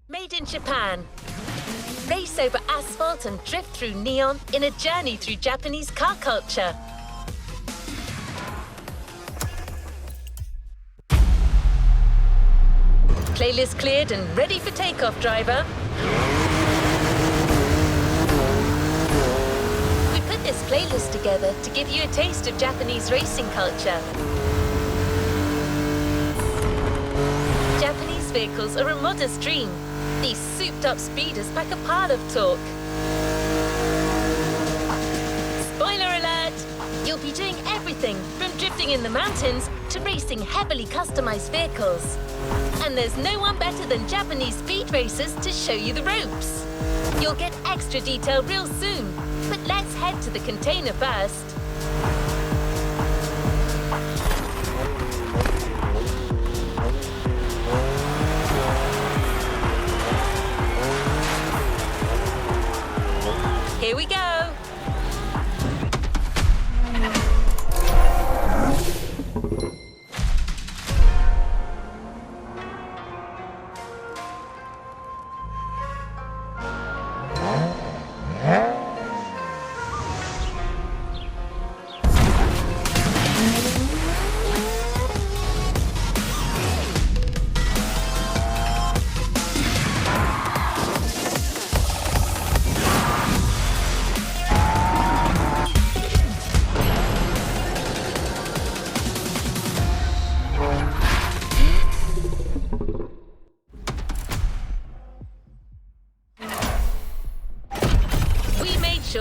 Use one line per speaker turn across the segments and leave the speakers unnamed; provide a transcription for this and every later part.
Made in Japan. Race over asphalt and drift through neon in a journey through Japanese car culture. Playlist cleared and ready for takeoff, driver. We put this playlist together to give you a taste of Japanese racing culture. Japanese vehicles are a modest dream. These souped-up speeders pack a pile of torque. Spoiler alert! You'll be doing everything from drifting in the mountains to racing heavily customized vehicles. And there's no one better than Japanese speed racers to show you the ropes. You'll get extra detail real soon, but let's head to the container first. Here we go.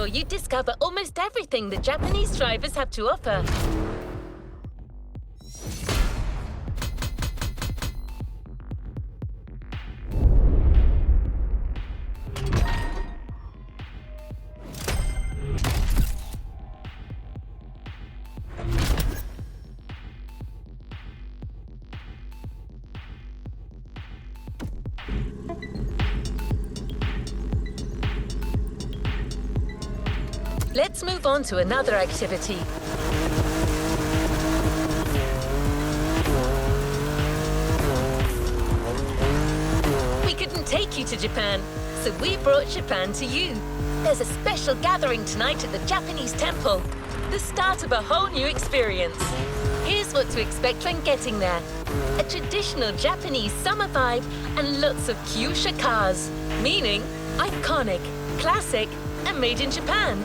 You discover almost everything that Japanese drivers have to offer. Let's move on to another activity. We couldn't take you to Japan, so we brought Japan to you. There's a special gathering tonight at the Japanese temple, the start of a whole new experience. Here's what to expect when getting there. A traditional Japanese summer vibe and lots of Kyusha cars, meaning iconic, classic, and made in Japan.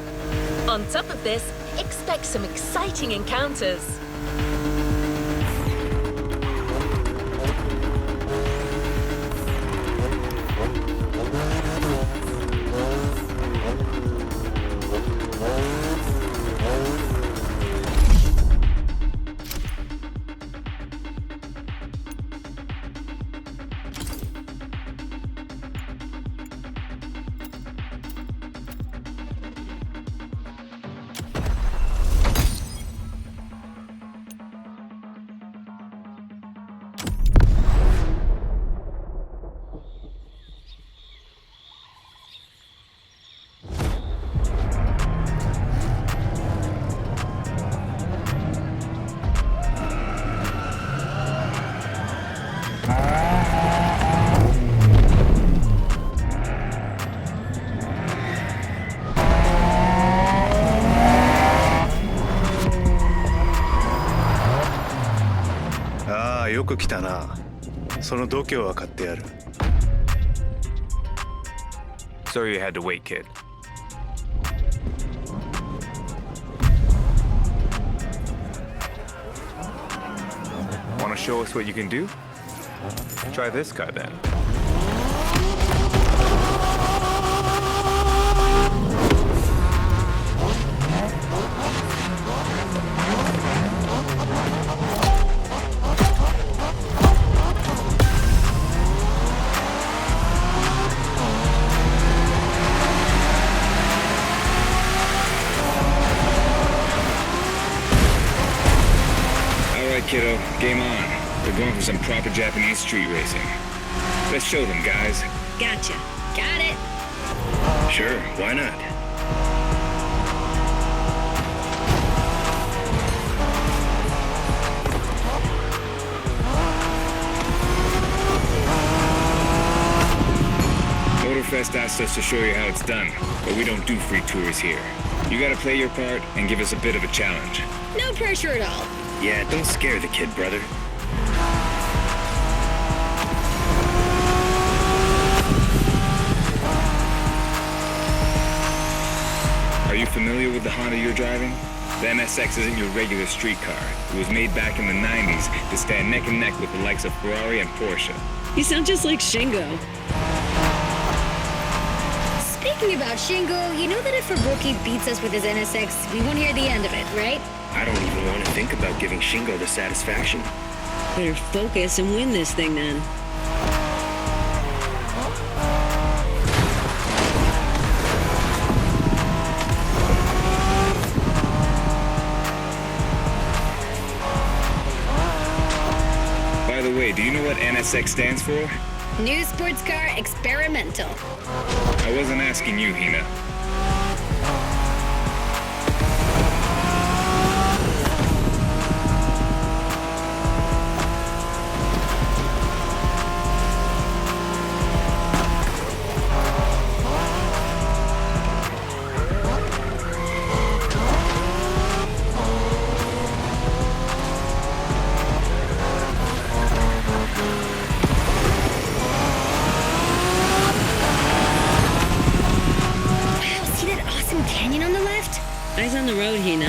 On top of this, expect some exciting encounters.
よく来たな。その度胸は買ってやる。
Sorry you had to wait, kid. Want to show us what you can do? Try this guy then.
Kiddo, game on. We're going for some proper Japanese street racing. Let's show them, guys.
Gotcha. Got it.
Sure, why not? Motorfest asked us to show you how it's done, but we don't do free tours here. You gotta play your part and give us a bit of a challenge.
No pressure at all.
Yeah, don't scare the kid, brother.
Are you familiar with the Honda you're driving? The NSX isn't your regular street car. It was made back in the 90s to stand neck and neck with the likes of Ferrari and Porsche.
You sound just like Shingo.
Speaking about Shingo, you know that if Fubuki beats us with his NSX, we won't hear the end of it, right?
I don't even want to think about giving Shingo the satisfaction.
Better focus and win this thing then.
By the way, do you know what NSX stands for?
New sports car experimental.
I wasn't asking you, Hina.
Eyes on the road, Hina.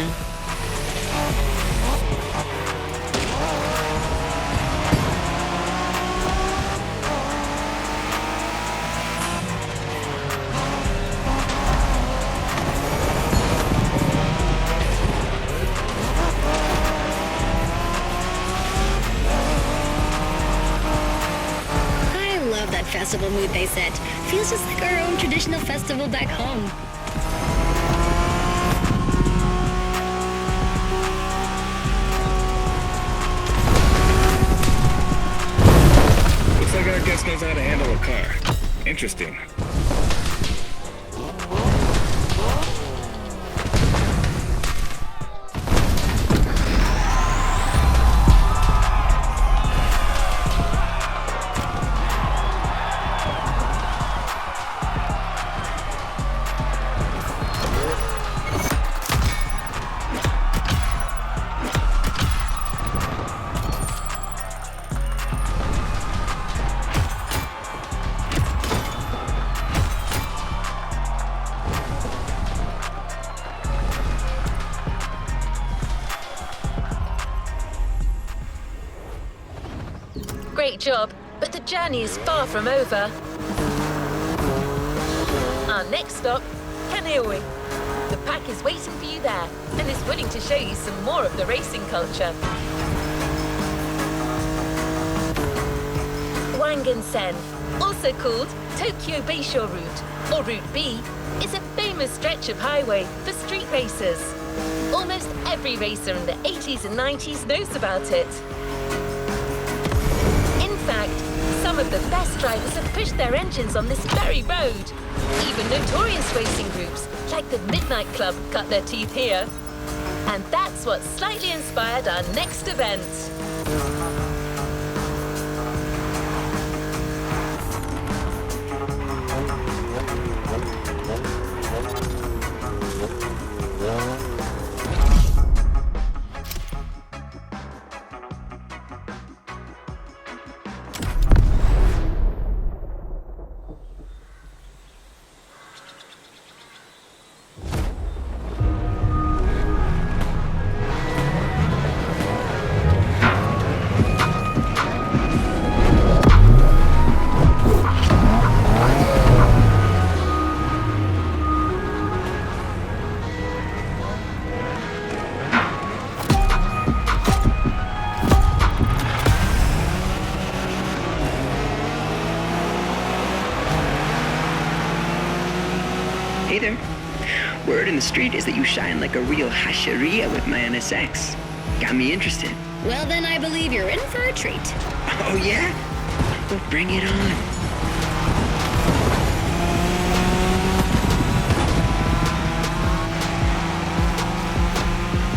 I love that festival mood they set. Feels just like our own traditional festival back home.
Looks like our guest knows how to handle a car. Interesting.
Great job, but the journey is far from over. Our next stop, Kaneohe. The pack is waiting for you there and is willing to show you some more of the racing culture. Wangan-sen, also called Tokyo Bayshore Route, or Route B, is a famous stretch of highway for street racers. Almost every racer in the 80s and 90s knows about it. In fact, some of the best drivers have pushed their engines on this very road. Even notorious racing groups, like the Midnight Club, cut their teeth here. And that's what slightly inspired our next event.
Hey there. Word in the street is that you shine like a real hasheria with my NSX. Got me interested.
Well, then I believe you're in for a treat.
Oh, yeah? Well, bring it on.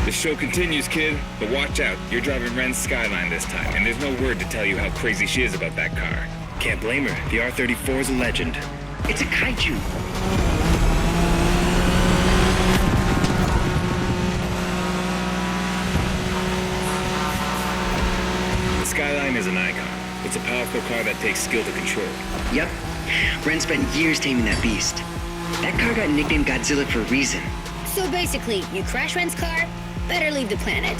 The show continues, kid, but watch out. You're driving Ren's Skyline this time, and there's no word to tell you how crazy she is about that car.
Can't blame her. The R34 is a legend.
It's a kaiju.
The Skyline is an icon. It's a powerful car that takes skill to control.
Yep. Ren spent years taming that beast. That car got nicknamed Godzilla for a reason.
So basically, you crash Ren's car, better leave the planet.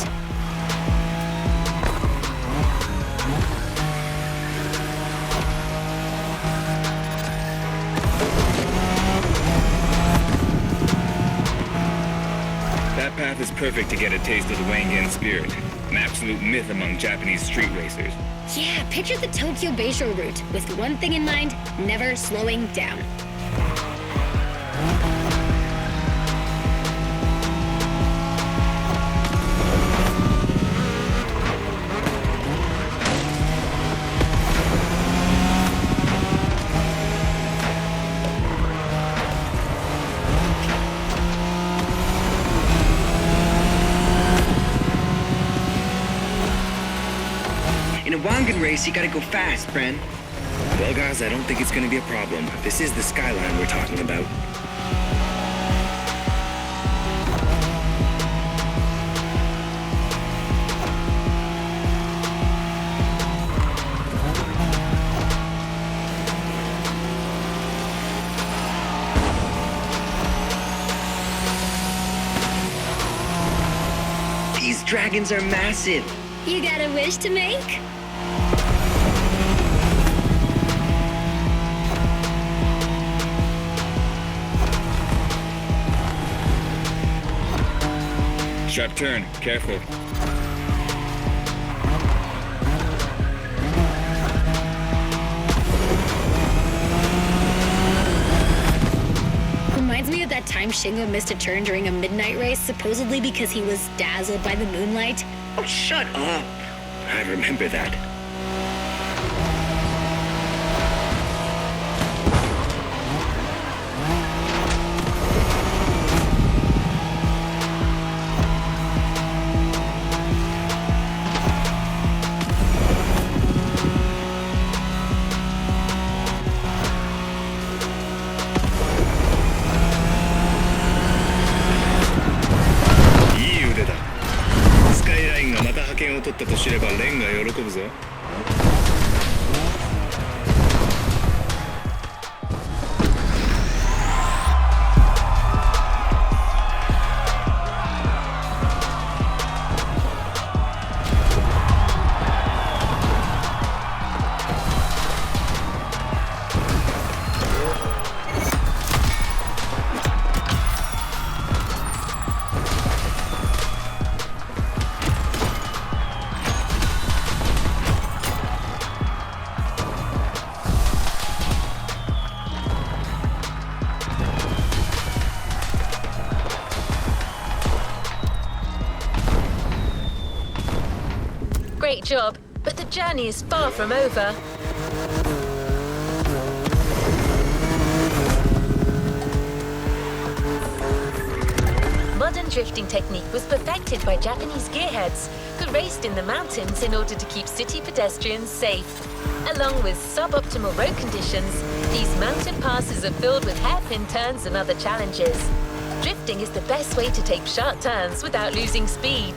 That path is perfect to get a taste of the Wangan Spirit, an absolute myth among Japanese street racers.
Yeah, picture the Tokyo Bayshore route, with one thing in mind, never slowing down.
In a Wangan race, you gotta go fast, Bren.
Well, guys, I don't think it's gonna be a problem. This is the Skyline we're talking about.
These dragons are massive.
You got a wish to make?
Sharp turn, careful.
Reminds me of that time Shingo missed a turn during a midnight race, supposedly because he was dazzled by the moonlight.
Oh, shut up.
I remember that.
Skyline がまた覇権を取ったと知ればレンが喜ぶぞ。
Great job, but the journey is far from over. Modern drifting technique was perfected by Japanese gearheads who raced in the mountains in order to keep city pedestrians safe. Along with suboptimal road conditions, these mountain passes are filled with hairpin turns and other challenges. Drifting is the best way to take sharp turns without losing speed.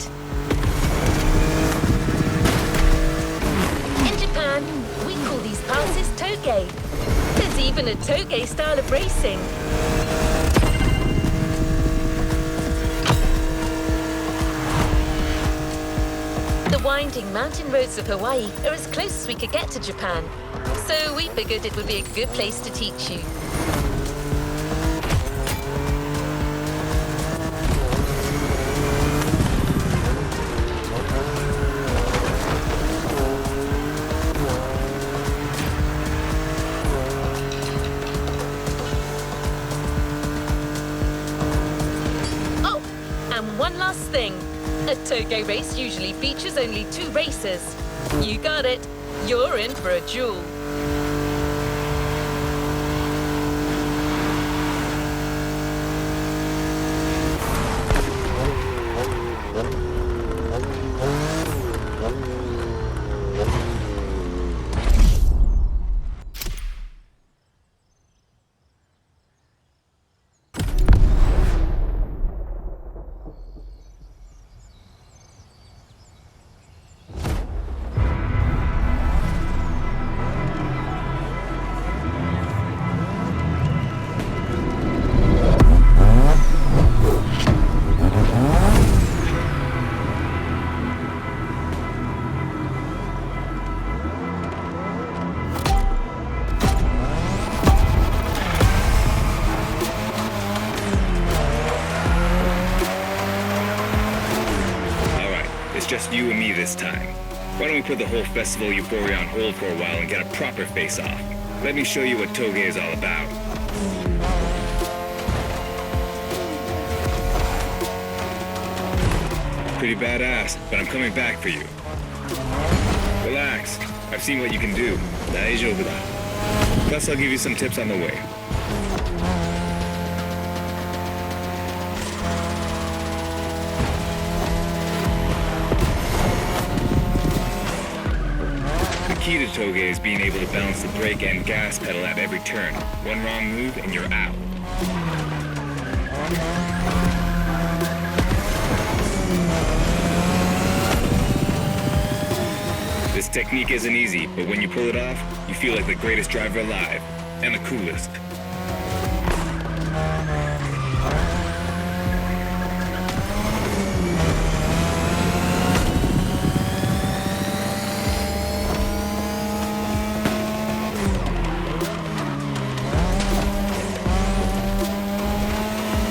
In Japan, we call these passes Touge. There's even a Touge style of racing. The winding mountain roads of Hawaii are as close as we could get to Japan, so we figured it would be a good place to teach you. Oh, and one last thing. A Touge race usually features only 2 racers. You got it. You're in for a duel.
just you and me this time. Why don't we put the whole festival euphoria on hold for a while and get a proper face-off? Let me show you what Touge is all about. Pretty badass, but I'm coming back for you. Relax. I've seen what you can do. Daijoubu da. Plus, I'll give you some tips on the way. The key to Touge is being able to balance the brake and gas pedal at every turn. One wrong move and you're out. This technique isn't easy, but when you pull it off, you feel like the greatest driver alive, and the coolest.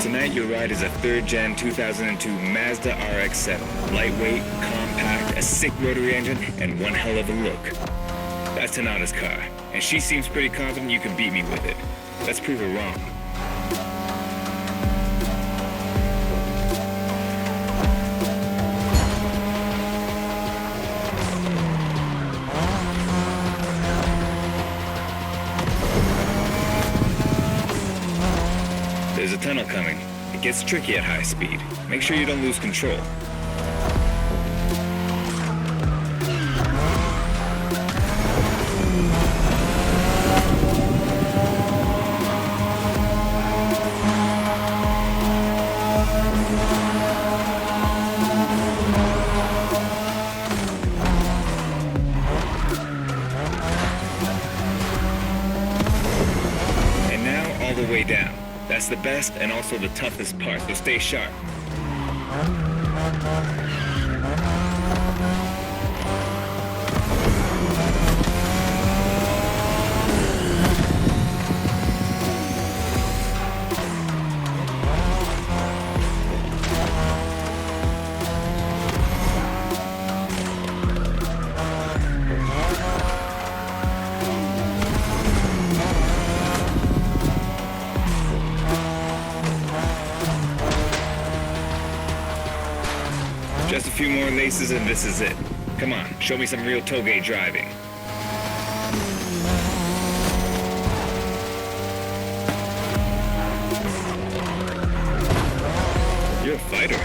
Tonight your ride is a 3rd Gen 2002 Mazda RX-7. Lightweight, compact, a sick rotary engine, and one hell of a look. That's Tanada's car, and she seems pretty confident you can beat me with it. Let's prove her wrong. There's a tunnel coming. It gets tricky at high speed. Make sure you don't lose control. And now all the way down. That's the best and also the toughest part, so stay sharp. Just a few more laces and this is it. Come on, show me some real Touge driving. You're a fighter.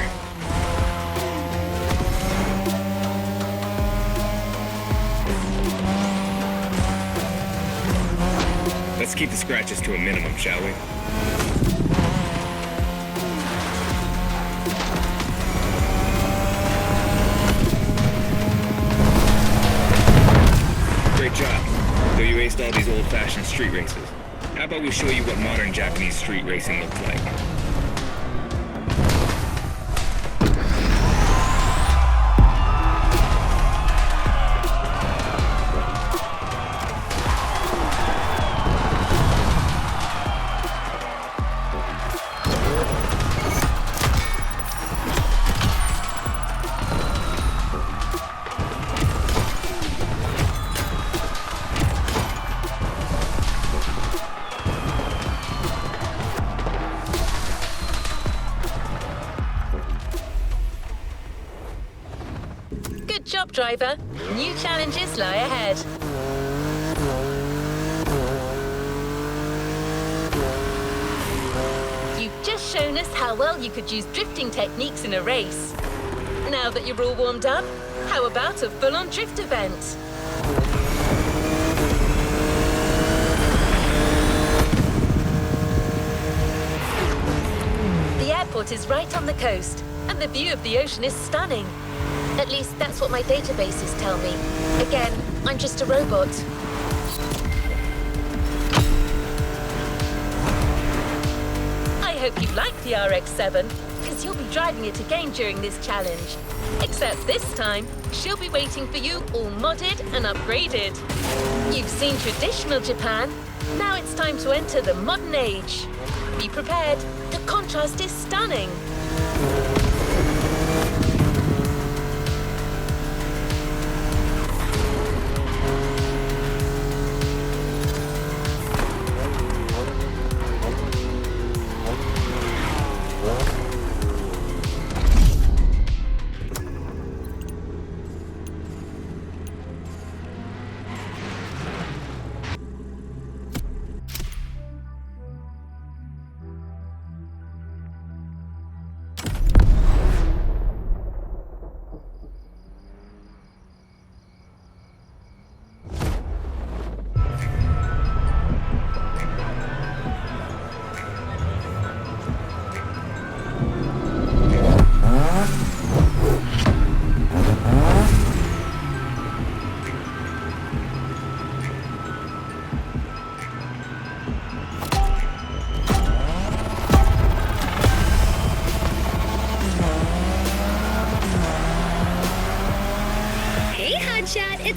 Let's keep the scratches to a minimum, shall we? Great job. Though you aced all these old-fashioned street races. How about we show you what modern Japanese street racing looks like?
Good job, driver. New challenges lie ahead. You've just shown us how well you could use drifting techniques in a race. Now that you're all warmed up, how about a full-on drift event? The airport is right on the coast, and the view of the ocean is stunning. At least that's what my databases tell me. Again, I'm just a robot. I hope you like the RX-7, because you'll be driving it again during this challenge. Except this time, she'll be waiting for you all modded and upgraded. You've seen traditional Japan. Now it's time to enter the modern age. Be prepared. The contrast is stunning.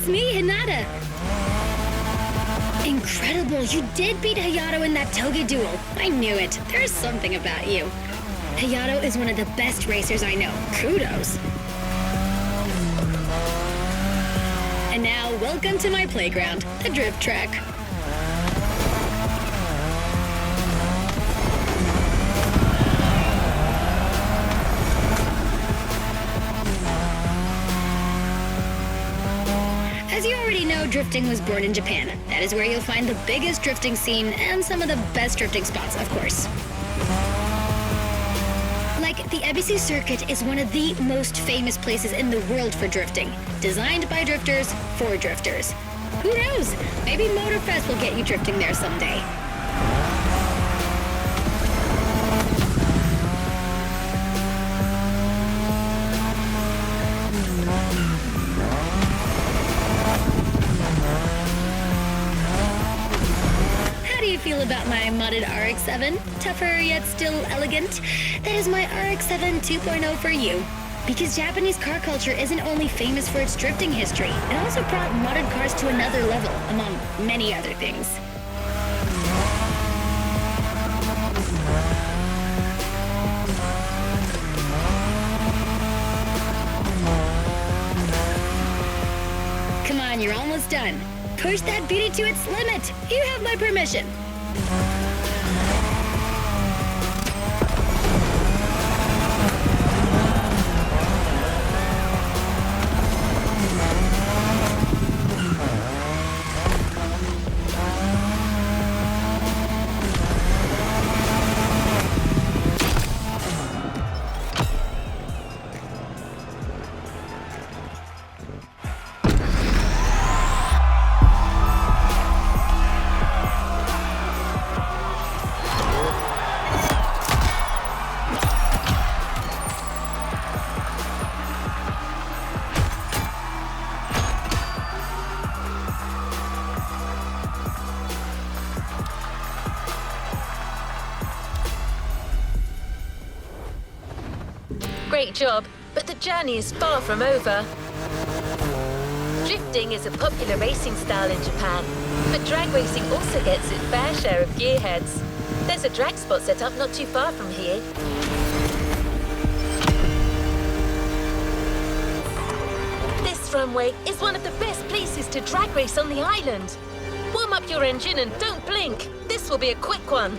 it's me, Hinata. Incredible, you did beat Hayato in that Touge duel. I knew it. There's something about you. Hayato is one of the best racers I know. Kudos. And now, welcome to my playground, the drift track. As you already know, drifting was born in Japan. That is where you'll find the biggest drifting scene and some of the best drifting spots, of course. Like, the Ebisu circuit is one of the most famous places in the world for drifting. Designed by drifters, for drifters. Who knows? Maybe Motorfest will get you drifting there someday. How do you feel about my modded RX-7? Tougher yet still elegant? That is my RX-7 2.0 for you. Because Japanese car culture isn't only famous for its drifting history, it also brought modded cars to another level, among many other things. Come on, you're almost done. Push that beauty to its limit. You have my permission.
Great job, but the journey is far from over. Drifting is a popular racing style in Japan, but drag racing also gets its fair share of gearheads. There's a drag spot set up not too far from here. This runway is one of the best places to drag race on the island. Warm up your engine and don't blink. This will be a quick one.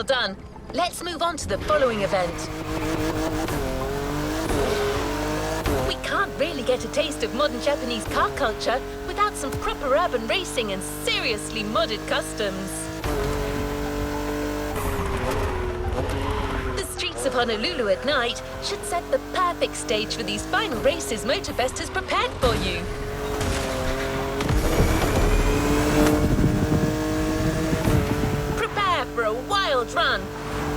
well done. Let's move on to the following event. We can't really get a taste of modern Japanese car culture without some proper urban racing and seriously modded customs. The streets of Honolulu at night should set the perfect stage for these final races Motorfest has prepared for you. Prepare for a wild run.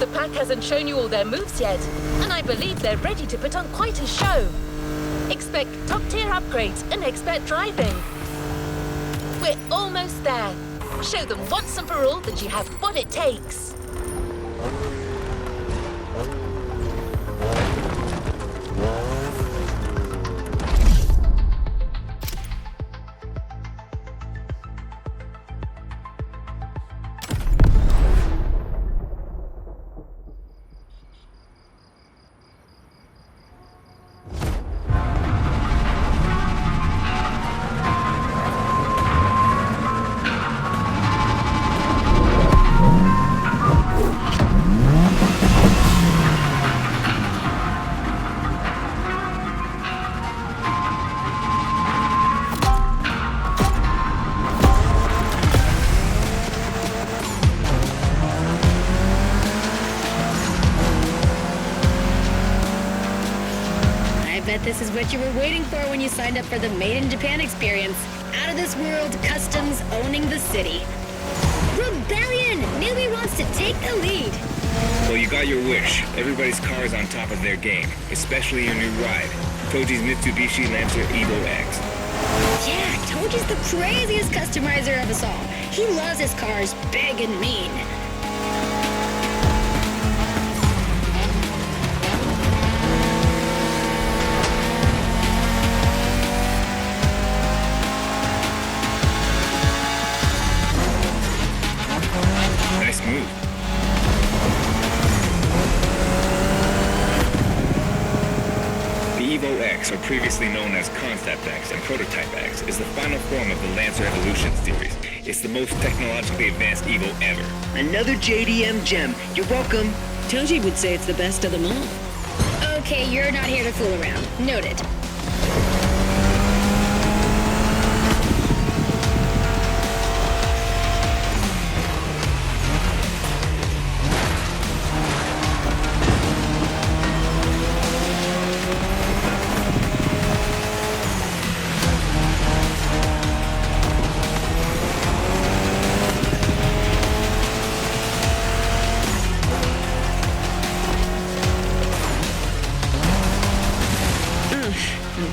The pack hasn't shown you all their moves yet, and I believe they're ready to put on quite a show. Expect top-tier upgrades and expert driving. We're almost there. Show them once and for all that you have what it takes.
This is what you were waiting for when you signed up for the Made in Japan experience. Out of this world customs owning the city. Rebellion! Newbie wants to take the lead.
Well, you got your wish. Everybody's car is on top of their game, especially your new ride, Touge's Mitsubishi Lancer Evo X.
Yeah, Touge's the craziest customizer of us all. He loves his cars big and mean.
Or previously known as Concept X and Prototype X, is the final form of the Lancer Evolution series. It's the most technologically advanced Evo ever.
Another JDM gem. You're welcome.
Touge would say it's the best of them all.
Okay, you're not here to fool around. Noted.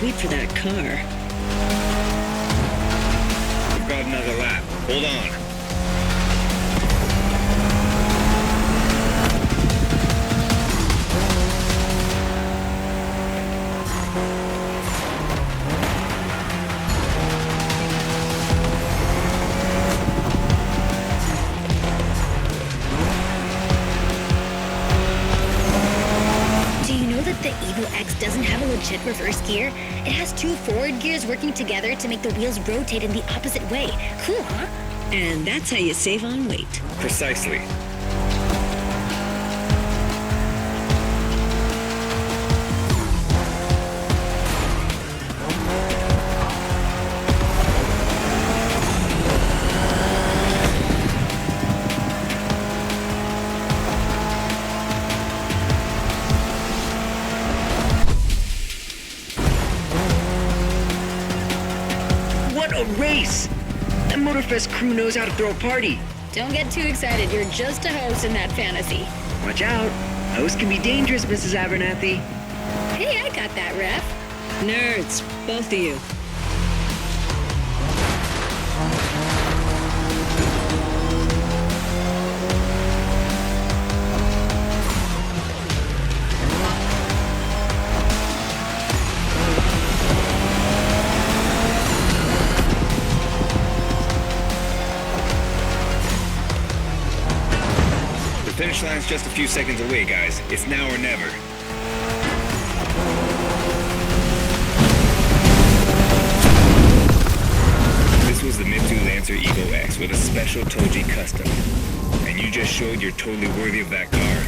Wait for that car.
We've got another lap. Hold on.
The Evo X doesn't have a legit reverse gear. It has two forward gears working together to make the wheels rotate in the opposite way. Cool, huh?
And that's how you save on weight.
Precisely.
Race! That Motorfest crew knows how to throw a party.
Don't get too excited. You're just a host in that fantasy.
Watch out. Hosts can be dangerous, Mrs. Abernathy.
Hey, I got that, ref.
Nerds, both of you.
The finish line's just a few seconds away, guys. It's now or never. This was the Mitsu Lancer Evo X with a special Touge custom. And you just showed you're totally worthy of that car.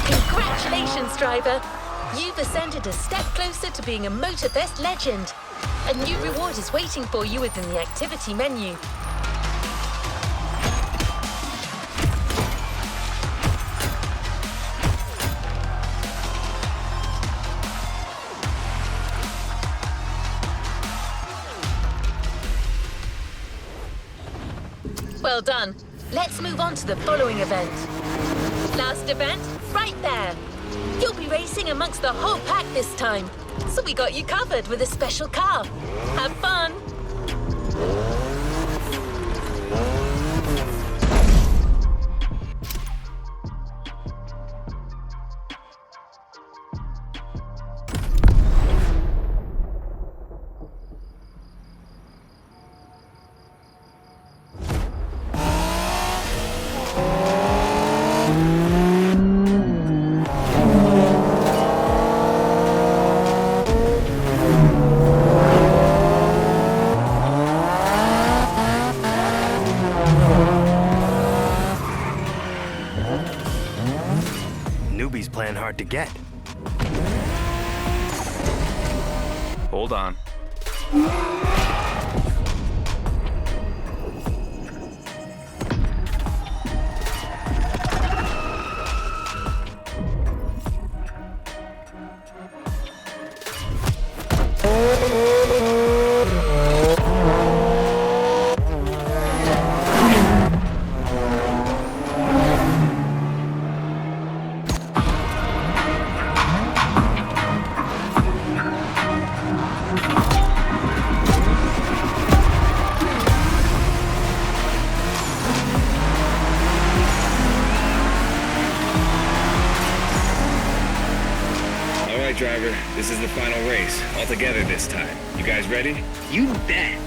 Congratulations, driver. You've ascended a step closer to being a Motorfest legend. A new reward is waiting for you within the activity menu. Well done. Let's move on to the following event. Last event, right there. You'll be racing amongst the whole pack this time. So we got you covered with a special car. Have fun!
Newbie's playing hard to get.
Hold on.
Driver, this is the final race, all together this time. You guys ready?
You bet.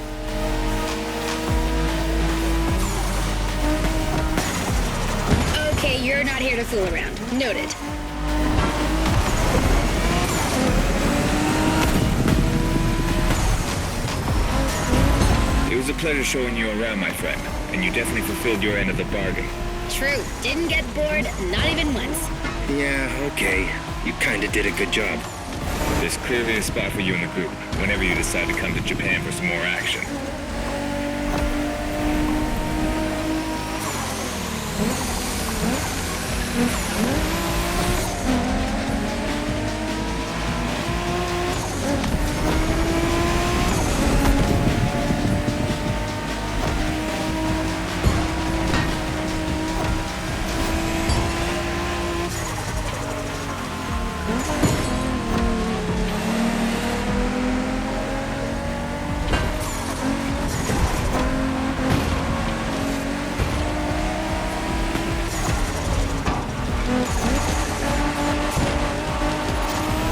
Okay, you're not here to fool around. Noted.
It was a pleasure showing you around, my friend, and you definitely fulfilled your end of the bargain.
True. Didn't get bored, not even once.
Yeah, okay. You kinda did a good job.
There's clearly a spot for you in the group whenever you decide to come to Japan for some more action.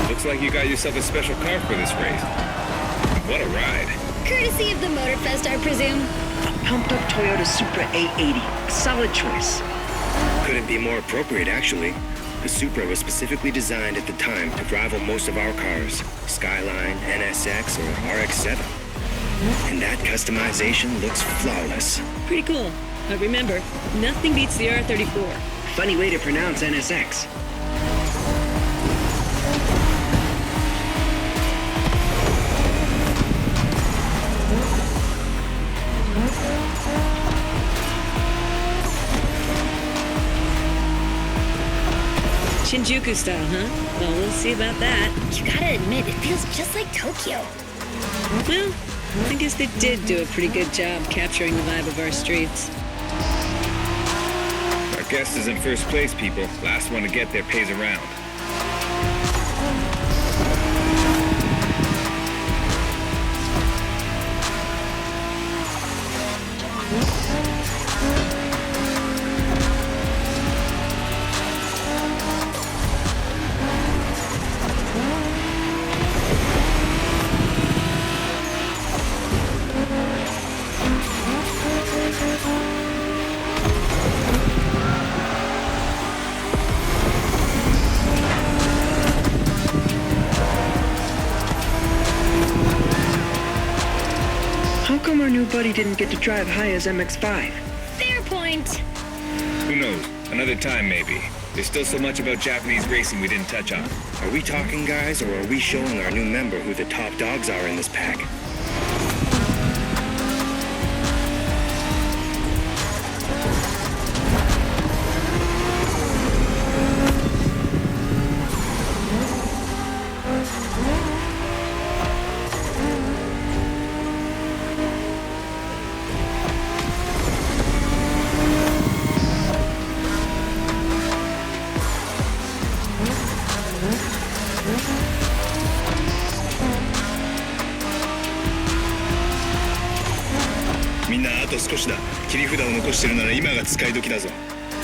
Looks like you got yourself a special car for this race. What a ride.
Courtesy of the Motorfest, I presume.
A pumped-up Toyota Supra A80. Solid choice.
Couldn't be more appropriate, actually. The Supra was specifically designed at the time to rival most of our cars, Skyline, NSX, or RX-7. And that customization looks flawless.
Pretty cool. But remember, nothing beats the R34.
Funny way to pronounce NSX.
Shinjuku style, huh? Well, we'll see about that.
You gotta admit, it feels just like Tokyo.
Well, I guess they did do a pretty good job capturing the vibe of our streets.
Our guest is in first place, people. Last one to get there pays around.
buddy didn't get to drive Haya's MX-5.
Fair point.
Who knows? Another time, maybe. There's still so much about Japanese racing we didn't touch on.
Are we talking, guys, or are we showing our new member who the top dogs are in this pack?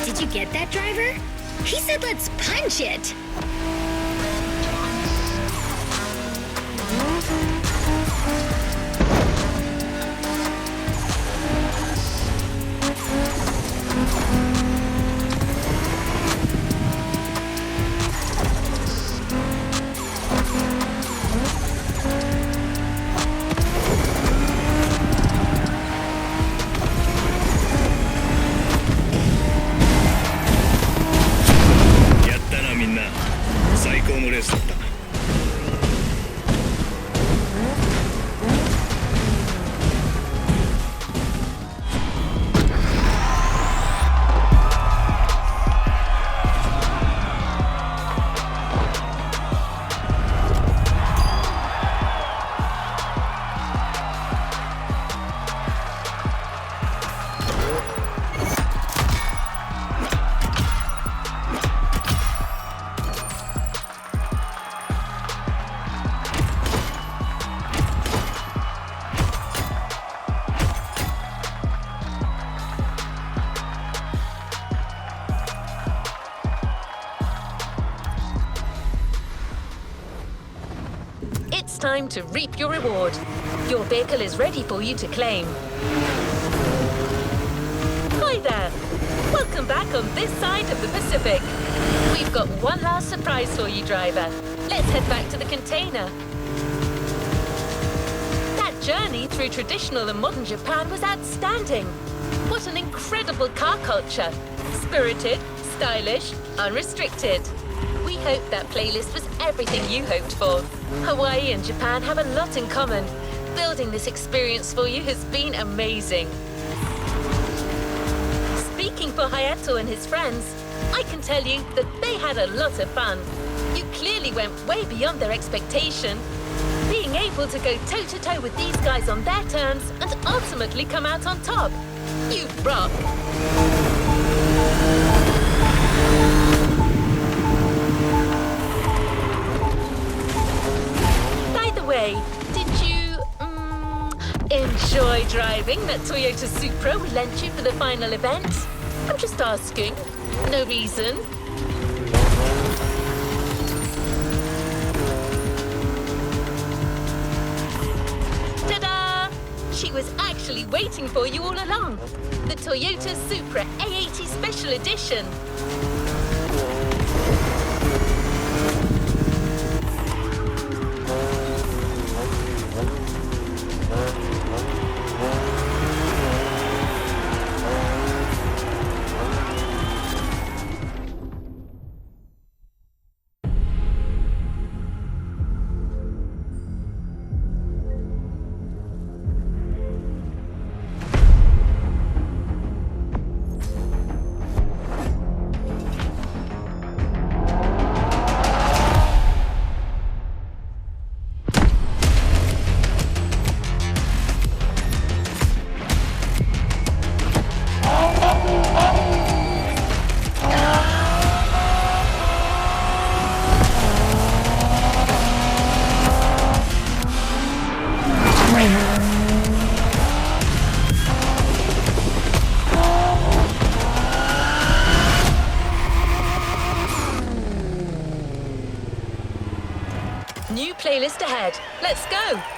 Did you get that, driver? He said let's punch it.
It's time to reap your reward. Your vehicle is ready for you to claim. Hi there. Welcome back on this side of the Pacific. We've got one last surprise for you, driver. Let's head back to the container. That journey through traditional and modern Japan was outstanding. What an incredible car culture. Spirited, stylish, unrestricted. We hope that playlist was everything you hoped for. Hawaii and Japan have a lot in common. Building this experience for you has been amazing. Speaking for Hayato and his friends, I can tell you that they had a lot of fun. You clearly went way beyond their expectation. Being able to go toe-to-toe with these guys on their terms and ultimately come out on top. You rock! By the way, did you enjoy driving that Toyota Supra we lent you for the final event? I'm just asking. No reason. Ta-da! She was actually waiting for you all along. The Toyota Supra A80 Special Edition. New playlist ahead. Let's go!